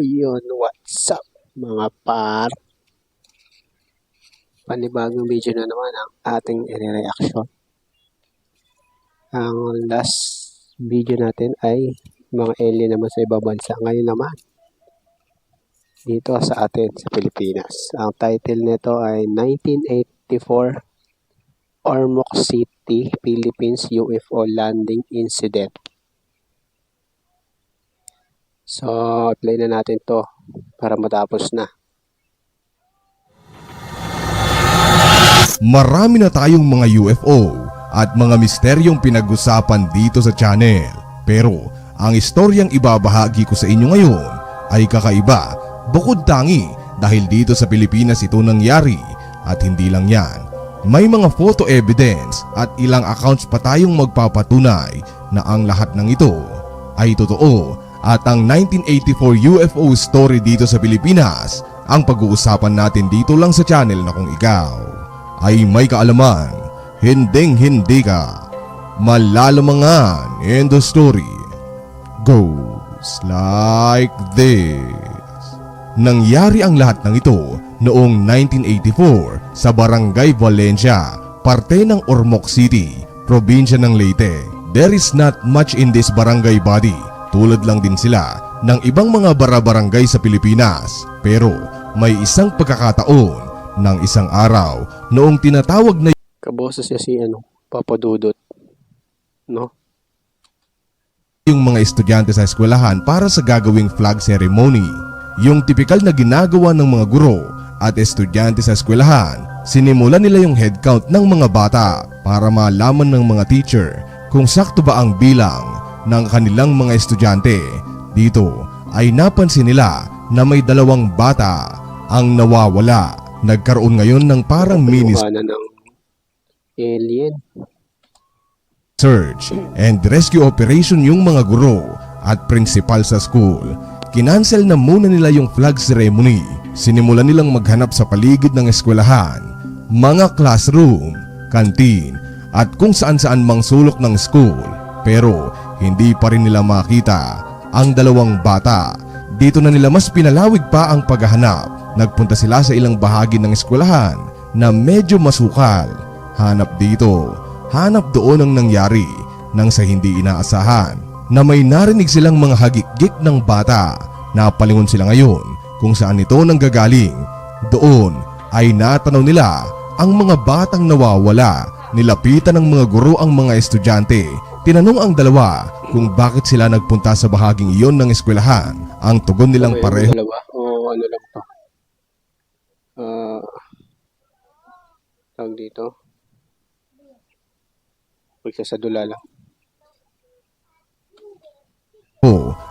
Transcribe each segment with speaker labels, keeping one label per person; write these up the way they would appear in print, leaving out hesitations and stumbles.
Speaker 1: yun, what's up mga par? Panibagong video na naman ang ating i-reaction. Ang last video natin ay mga alien naman sa ibang bansa. Ngayon naman, dito sa atin sa Pilipinas. Ang title nito ay 1984 Ormoc City, Philippines UFO Landing Incident. So, play na natin to para matapos na.
Speaker 2: Marami na tayong mga UFO at mga misteryong pinag-usapan dito sa channel. Pero ang istoryang ibabahagi ko sa inyo ngayon ay kakaiba, bukod tangi dahil dito sa Pilipinas ito nangyari. At hindi lang yan, may mga photo evidence at ilang accounts pa tayong magpapatunay na ang lahat ng ito ay totoo. At ang 1984 UFO story dito sa Pilipinas ang pag-uusapan natin dito lang sa channel na kung ikaw ay may kaalaman, hinding-hindi ka malalamangan in the story goes like this. Nangyari ang lahat ng ito noong 1984 sa Barangay Valencia, parte ng Ormoc City, probinsya ng Leyte. There is not much in this barangay body. Tulad lang din sila ng ibang mga bara-barangay sa Pilipinas. Pero may isang pagkakataon ng isang araw noong tinatawag na
Speaker 1: Kaboses niya si Papa Dudut, no?
Speaker 2: Yung mga estudyante sa eskwelahan para sa gagawing flag ceremony. Yung tipikal na ginagawa ng mga guro at estudyante sa eskwelahan, sinimulan nila yung head count ng mga bata para malaman ng mga teacher kung sakto ba ang bilang ng kanilang mga estudyante. Dito ay napansin nila na may 2 bata ang nawawala. Nagkaroon ngayon ng parang mini
Speaker 1: ng alien
Speaker 2: search and rescue operation yung mga guro at principal sa school. Kinansel na muna nila yung flag ceremony. Sinimulan nilang maghanap sa paligid ng eskwelahan, mga classroom, kantin at kung saan-saan mang sulok ng school. Pero hindi pa rin nila makita ang 2 bata. Dito na nila mas pinalawig pa ang paghahanap. Nagpunta sila sa ilang bahagi ng eskwelahan na medyo masukal. Hanap dito, hanap doon ang nangyari nang sa hindi inaasahan na may narinig silang mga hagik-gik ng bata. Napalingon sila ngayon kung saan ito nanggagaling. Doon ay natanaw nila ang mga batang nawawala. Nilapitan ng mga guro ang mga estudyante. Tinanong ang 2 kung bakit sila nagpunta sa bahaging iyon ng eskwelahan. Ang tugon nilang pareho.
Speaker 1: Ano lang to? Tawag dito. Pagsasadula lang.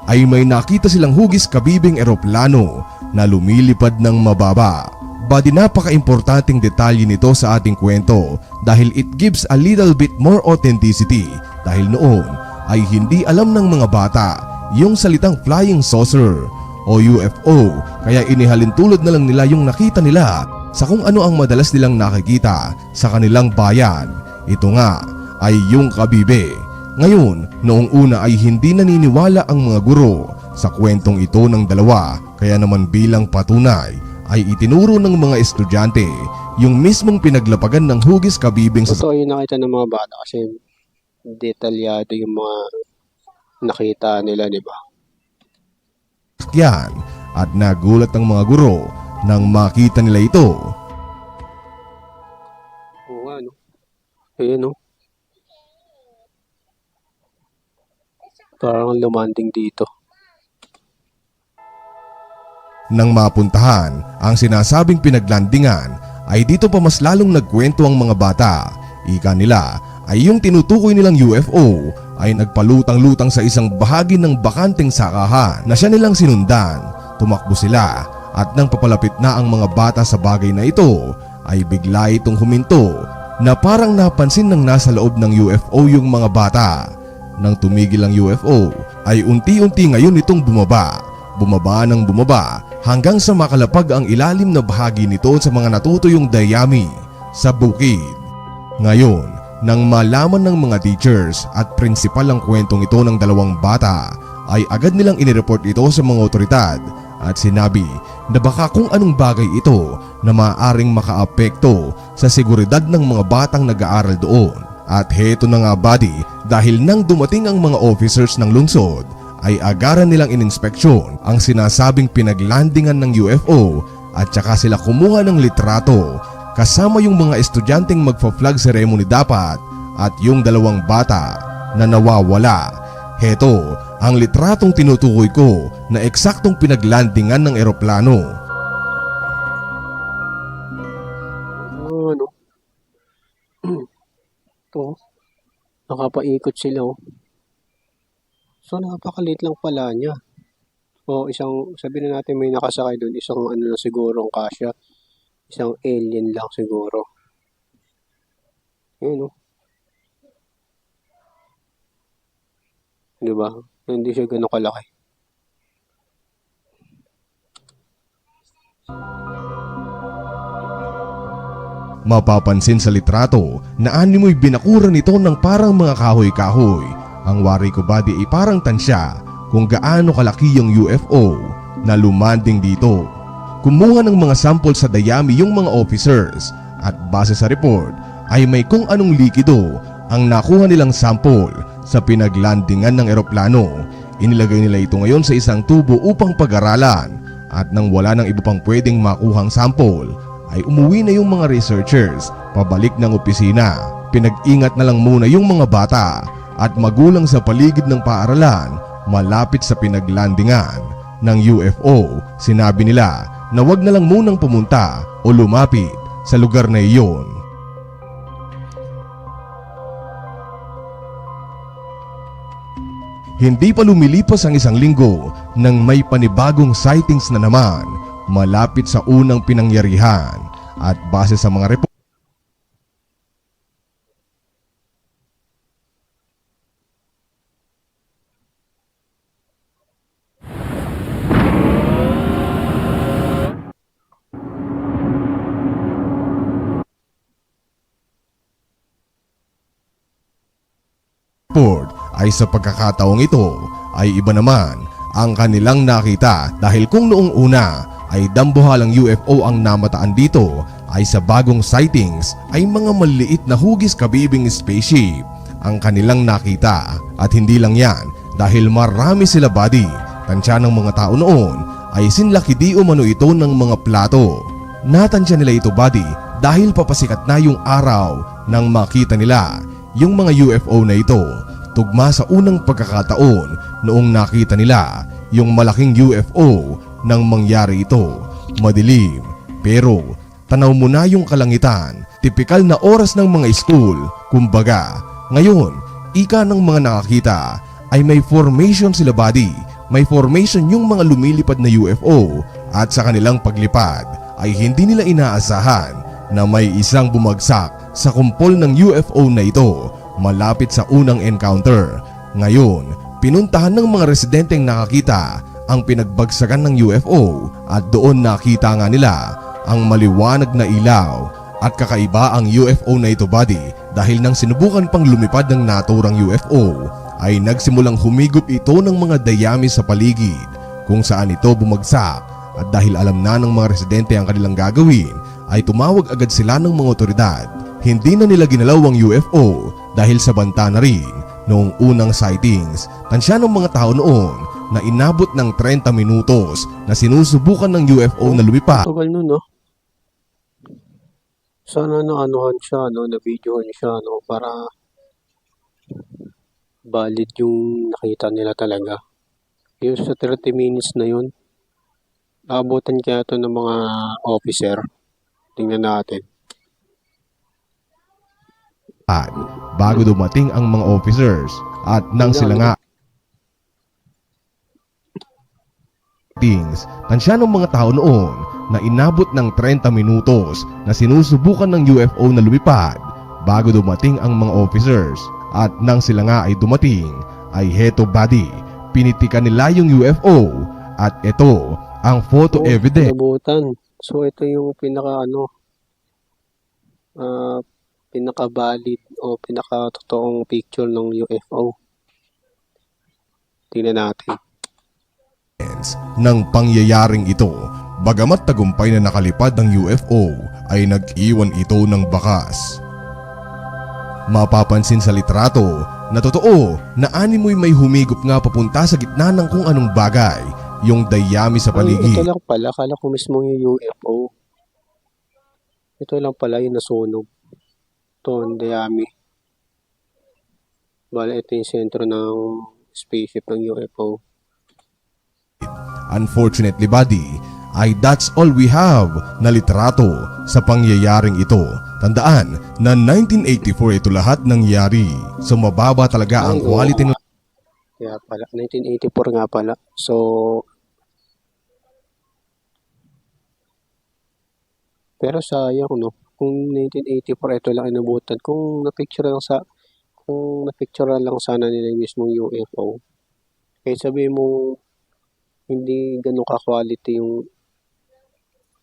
Speaker 2: Ay may nakita silang hugis kabibing eroplano na lumilipad ng mababa. Badi napaka-importanting detalye nito sa ating kwento dahil it gives a little bit more authenticity. Dahil noon ay hindi alam ng mga bata yung salitang flying saucer o UFO, kaya inihalin tulad na lang nila yung nakita nila sa kung ano ang madalas nilang nakikita sa kanilang bayan. Ito nga ay yung kabibe. Ngayon, noong una ay hindi naniniwala ang mga guro sa kwentong ito ng 2, kaya naman bilang patunay ay itinuro ng mga estudyante yung mismong pinaglapagan ng hugis kabibing sa
Speaker 1: Totoo yung nakita ng mga bata kasi detalyado yung mga nakita nila, di ba?
Speaker 2: sasakyan at nagulat ang mga guro nang makita nila ito.
Speaker 1: Oo, ano? Ayan, no? Parang lumanding dito.
Speaker 2: Nang mapuntahan ang sinasabing pinaglandingan ay dito pa mas lalong nagkwento ang mga bata. Ika nila ay yung tinutukoy nilang UFO ay nagpalutang-lutang sa isang bahagi ng bakanteng sakahan na siya nilang sinundan. Tumakbo sila at nang papalapit na ang mga bata sa bagay na ito ay bigla itong huminto na parang napansin ng nasa loob ng UFO yung mga bata. Nang tumigil ang UFO ay unti-unti ngayon itong bumaba. Bumaba ng bumaba hanggang sa makalapag ang ilalim na bahagi nito sa mga natutuyong dayami sa bukid. Ngayon, nang malaman ng mga teachers at principal ang kwentong ito ng 2 bata, ay agad nilang inireport ito sa mga otoridad at sinabi na baka kung anong bagay ito na maaaring makaapekto sa seguridad ng mga batang nag-aaral doon. At heto na nga buddy, dahil nang dumating ang mga officers ng lungsod ay agaran nilang ininspeksyon ang sinasabing pinaglandingan ng UFO at saka sila kumuha ng litrato kasama yung mga estudyanteng magfa-flag ceremony dapat at yung 2 bata na nawawala. Heto ang litratong tinutukoy ko na eksaktong pinaglandingan ng eroplano.
Speaker 1: Ano? Ito, nakapaikot sila oh. So napakaliit lang pala niya. O isang, sabihin na natin may nakasakay doon, isang ano na siguro ang kasya. Isang alien lang siguro. Yun oh. Diba? Hindi siya gano'ng kalaki.
Speaker 2: Mapapansin sa litrato na animoy binakuran nito ng parang mga kahoy-kahoy. Ang wari ko buddy ay parang tansya kung gaano kalaki yung UFO na lumanding dito. Kumuha ng mga sample sa dayami yung mga officers at base sa report ay may kung anong likido ang nakuha nilang sample sa pinaglandingan ng eroplano. Inilagay nila ito ngayon sa isang tubo upang pag-aralan at nang wala ng iba pang pwedeng makuhang sample ay umuwi na yung mga researchers pabalik ng opisina. Pinag-ingat na lang muna yung mga bata at magulang sa paligid ng paaralan malapit sa pinaglandingan ng UFO. Sinabi nila na wag na lang munang pumunta o lumapit sa lugar na iyon. Hindi pa lumilipas ang 1 linggo nang may panibagong sightings na naman malapit sa unang pinangyarihan at base sa mga report ay sa pagkakataong ito ay iba naman ang kanilang nakita dahil kung noong una ay dambuhalang UFO ang namataan dito ay sa bagong sightings ay mga maliit na hugis kabibing spaceship ang kanilang nakita. At hindi lang yan dahil marami sila buddy. Tansya ng mga tao noon ay sinlaki di umano ito ng mga plato. Natansya nila ito buddy dahil papasikat na yung araw nang makita nila yung mga UFO na ito. Tugma sa unang pagkakataon noong nakita nila yung malaking UFO nang mangyari ito. Madilim pero tanaw mo na yung kalangitan. Tipikal na oras ng mga school. Kumbaga, ngayon, ika ng mga nakakita ay may formation sila buddy. May formation yung mga lumilipad na UFO at sa kanilang paglipad ay hindi nila inaasahan na may isang bumagsak sa kumpol ng UFO na ito malapit sa unang encounter. Ngayon, pinuntahan ng mga residenteng nakakita ang pinagbagsakan ng UFO at doon nakita nga nila ang maliwanag na ilaw. At kakaiba ang UFO na ito buddy dahil nang sinubukan pang lumipad ng naturang UFO ay nagsimulang humigop ito ng mga dayami sa paligid kung saan ito bumagsak. At dahil alam na ng mga residente ang kanilang gagawin ay tumawag agad sila ng mga otoridad. Hindi na nila ginalaw ang UFO dahil sa banta na rin noong unang sightings. Tansya ng mga tao noon na inabot ng 30 minutos na sinusubukan ng UFO na lumipad.
Speaker 1: Tagal nun no? Sana naanuhan siya, no? Na-videohan siya, no? Para valid yung nakita nila talaga. Yung sa 30 minutes na yun, naabutan kaya ito ng mga officer. Tingnan natin.
Speaker 2: At bago dumating ang mga officers at nang sila nga tansya ng mga tao noon na inabot ng 30 minutos na sinusubukan ng UFO na lumipad bago dumating ang mga officers. At nang sila nga ay dumating ay heto buddy, pinitikan nila yung UFO at ito ang photo evidence.
Speaker 1: Nabutan. So ito yung pinaka-valid o pinaka-totoong picture ng UFO. Tingnan natin.
Speaker 2: ng pangyayaring ito. Bagamat tagumpay na nakalipad ng UFO ay nag-iwan ito ng bakas. Mapapansin sa litrato na totoo na animoy may humigop nga papunta sa gitna ng kung anong bagay, yung dayami sa
Speaker 1: Ito
Speaker 2: paligid.
Speaker 1: lang pala, kala ko mismo yung UFO. Ito lang pala yung nasunog. Ito, ang dayami. Bala, ito yung sentro ng spaceship ng UFO.
Speaker 2: Unfortunately, buddy, ay that's all we have na litrato sa pangyayaring ito. Tandaan na 1984 ito lahat nangyari. So mababa talaga ang
Speaker 1: Ay, oo
Speaker 2: quality ng
Speaker 1: nga. Kaya pala, 1984 nga pala. So, pero sayang, no? Kung 1984 ito lang inabutan, kung na-picture lang sana nila yung mismong UFO, kahit sabihin mo hindi ganun ka-quality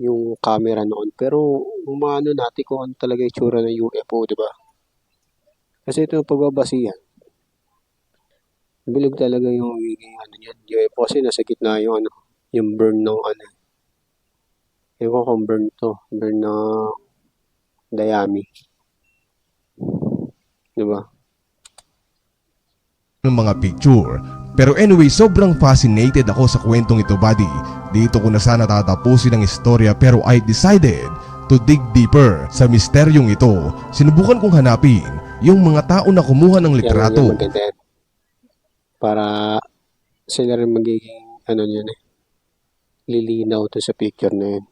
Speaker 1: yung camera noon, pero umano natin kung ano talaga yung tsura ng UFO, di ba? Kasi ito yung pagbabasihan. Bilog talaga yung UFO kasi nasa gitna yung burn ng ewan ko kung burn na dayami. Di ba?
Speaker 2: ng mga picture. Pero anyway, sobrang fascinated ako sa kwentong ito, buddy. Dito ko na sana tatapusin ang istorya, pero I decided to dig deeper sa misteryong ito. Sinubukan kong hanapin yung mga tao na kumuha ng litrato.
Speaker 1: Yan maganda yan. Para sila rin magiging lilinaw to sa picture na yun.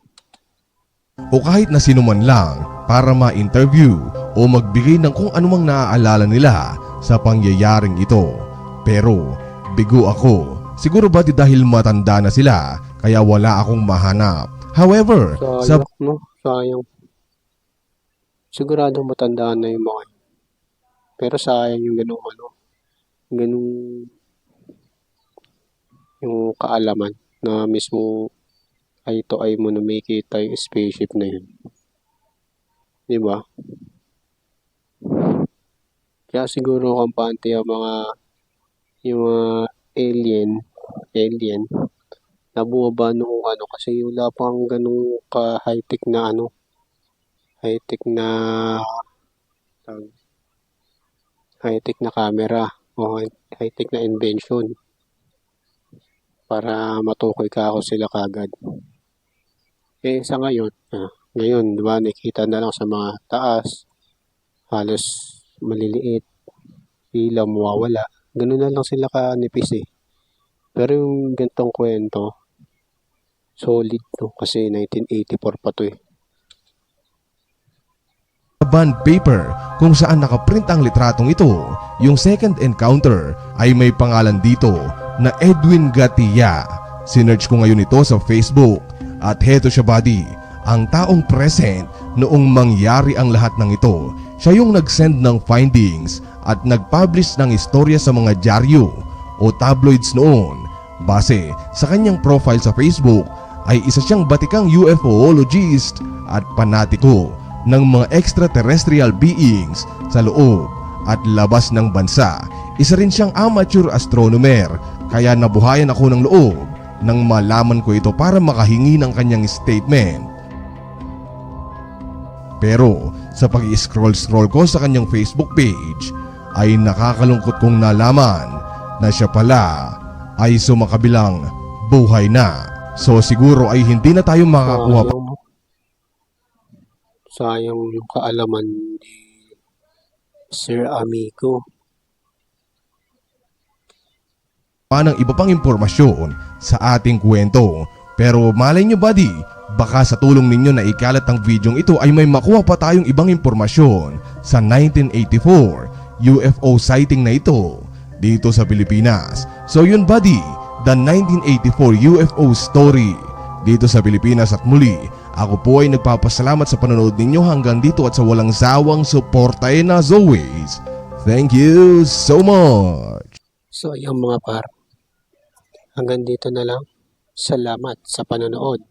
Speaker 2: O kahit na sino man lang para ma-interview o magbigay ng kung anumang naaalala nila sa pangyayaring ito. Pero bigo ako. Siguro ba dahil matanda na sila kaya wala akong mahanap. However,
Speaker 1: Sayang. Sigurado matandaan na yung mga yun. Pero sayang yung ganung yung kaalaman na mismo ay ito ay mo na makikita yung spaceship na yun. Di ba? Kaya siguro kampante yung mga alien na bumaba nung kasi wala pang ganung ka high-tech na high-tech na camera o high-tech na invention para matukoy ka ako sila kagad. Sa ngayon, di ba, nakita na lang sa mga taas, halos maliliit, sila mawawala. Ganun na lang sila kanipis eh. Pero yung gantong kwento, solid to kasi 1984 pa to eh.
Speaker 2: bond paper kung saan nakaprint ang litratong ito. Yung second encounter ay may pangalan dito na Edwin Gatilla. Sinearch ko ngayon ito sa Facebook at heto siya, buddy, ang taong present noong mangyari ang lahat ng ito. Siya yung nag-send ng findings at nag-publish ng istorya sa mga dyaryo o tabloids noon. Base sa kanyang profile sa Facebook ay isa siyang batikang UFOologist at panatiko ng mga extraterrestrial beings sa loob at labas ng bansa. Isa rin siyang amateur astronomer, kaya nabuhayan ako ng loob nang malaman ko ito para makahingi ng kanyang statement. Pero sa pag-i-scroll ko sa kanyang Facebook page ay nakakalungkot kong nalaman na siya pala ay sumakabilang buhay na. So siguro ay hindi na tayo makakuha pa
Speaker 1: Sayang yung kaalaman ni Sir Amigo.
Speaker 2: ng iba pang impormasyon sa ating kwento. Pero malay nyo, buddy, baka sa tulong ninyo na ikalat ang videong ito ay may makuha pa tayong ibang impormasyon sa 1984 UFO sighting na ito dito sa Pilipinas. So yun, buddy, the 1984 UFO story dito sa Pilipinas. At muli, ako po ay nagpapasalamat sa panonood ninyo hanggang dito at sa walang sawang suportahin as always. Thank you so much!
Speaker 1: So yung mga par, hanggang dito na lang. Salamat sa panonood.